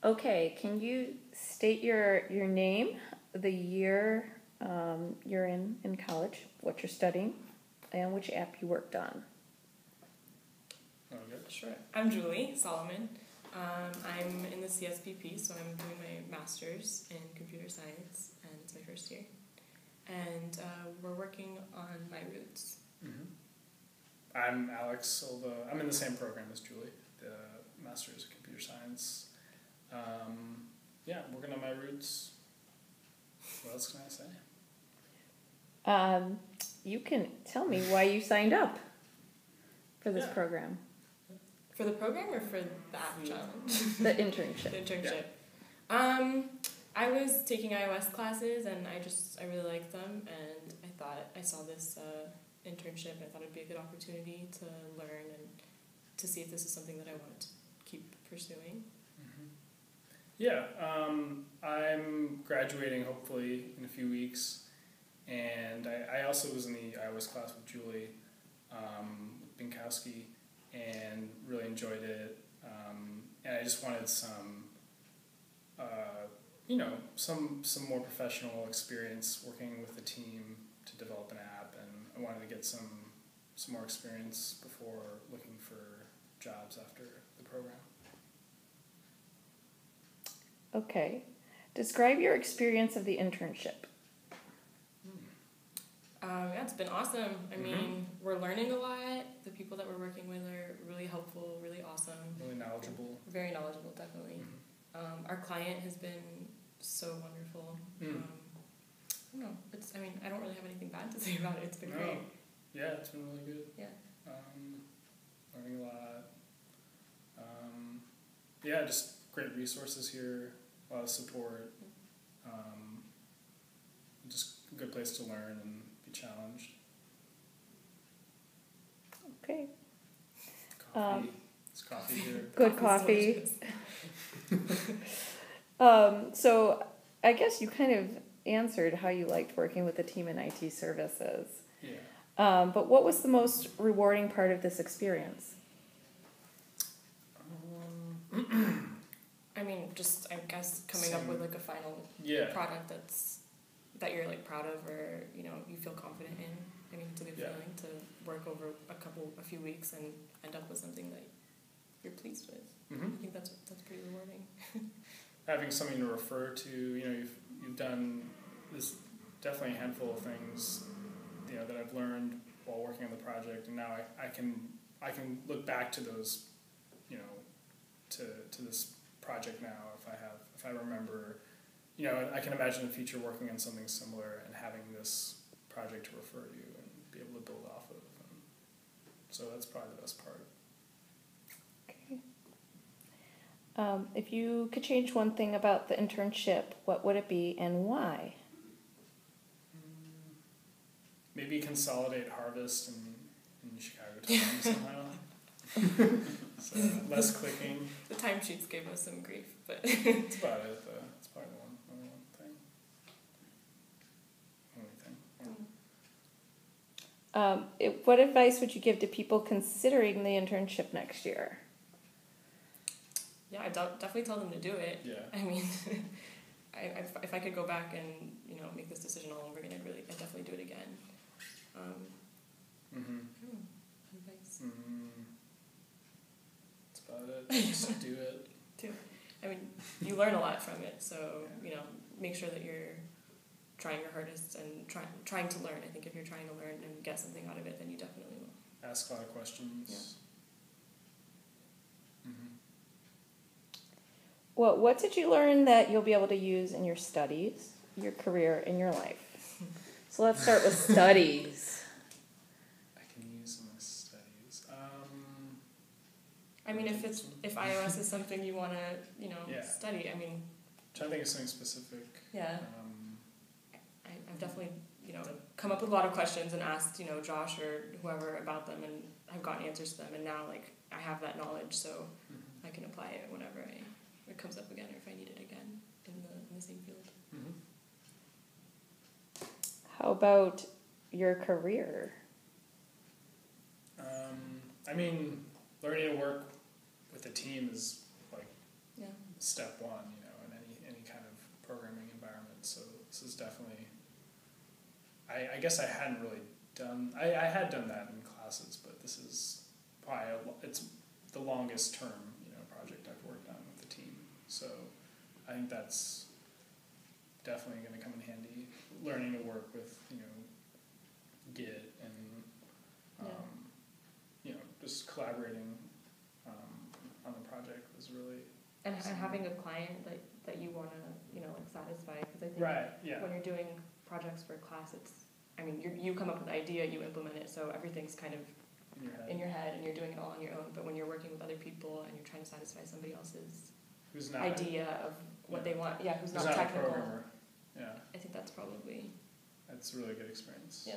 Okay, can you state your name, the year you're in college, what you're studying, and which app you worked on? Okay. Sure. I'm Julie Solomon. I'm in the CSPP, so I'm doing my master's in computer science, and it's my first year. And we're working on my roots. Mm-hmm. I'm Alex Silva. I'm in the same program as Julie, the master's in computer science. Working on my roots. What else can I say? You can tell me why you signed up for this Yeah. program. For the program or for the app challenge? The internship. The internship. Yeah. I was taking iOS classes and I really liked them, and I saw this internship and I thought it'd be a good opportunity to learn and to see if this is something that I wanted to keep pursuing. Mm-hmm. Yeah, I'm graduating hopefully in a few weeks, and I also was in the iOS class with Julie, with Binkowski, and really enjoyed it. And I just wanted some more professional experience working with the team to develop an app, and I wanted to get some more experience before looking for jobs after the program. Okay. Describe your experience of the internship. It's been awesome. I mean, we're learning a lot. The people that we're working with are really helpful, really awesome. Really knowledgeable. Very knowledgeable, definitely. Mm-hmm. Our client has been so wonderful. I don't know. I don't really have anything bad to say about it. It's been great. Yeah, it's been really good. Yeah. Learning a lot. Just great resources here. A lot of support. Just a good place to learn and be challenged. Okay. Coffee. It's coffee here. Good coffee. So I guess you kind of answered how you liked working with the team in IT services. Yeah. But what was the most rewarding part of this experience? I guess coming up with like a final product that you're like proud of, or you feel confident in. It's a good feeling to work over a few weeks and end up with something that you're pleased with. Mm-hmm. I think that's pretty rewarding. Having something to refer to, you've done this, definitely a handful of things, that I've learned while working on the project, and now I can look back to those, to this project now if I remember, I can imagine in the future working on something similar and having this project to refer to and be able to build off of. And so that's probably the best part. Okay. If you could change one thing about the internship, what would it be and why? Maybe consolidate Harvest in Chicago time somehow. So less clicking. The timesheets gave us some grief, but That's about it, though. That's probably the only thing. What advice would you give to people considering the internship next year? Yeah, I definitely tell them to do it. Yeah. If I could go back and make this decision all over again, I'd definitely do it again. Advice. That's about it. Just do it. You learn a lot from it, so make sure that you're trying your hardest and trying to learn. I think if you're trying to learn and get something out of it, then you definitely will. Ask a lot of questions. Yeah. Well, what did you learn that you'll be able to use in your studies, your career, and your life? So let's start with studies. I can use in my studies. If iOS is something you want to study, I'm trying to think of something specific. Yeah. I've definitely come up with a lot of questions and asked Josh or whoever about them, and I've gotten answers to them, and now I have that knowledge, so I can apply it whenever it comes up again, or if I need it again in the same field. How about your career? Learning to work with a team is step one, in any kind of programming environment. So this is definitely, I guess I hadn't really done, I had done that in classes, but this is probably, it's the longest term, project I've worked on with the team. So I think that's definitely going to come in handy, learning to work with, Git and, just collaborating on the project was really... And having a client that you want to, satisfy, because I think when you're doing projects for a class, you come up with an idea, you implement it, so everything's kind of in your head and you're doing it all on your own. But when you're working with other people and you're trying to satisfy somebody else's idea of what they want, who's not technical, a programmer. I think that's probably... That's a really good experience. Yeah.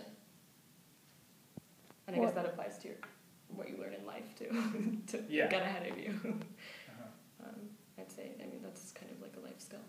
And I guess that applies to what you learn in life too, to get ahead of you. I'd say, that's kind of like a life skill.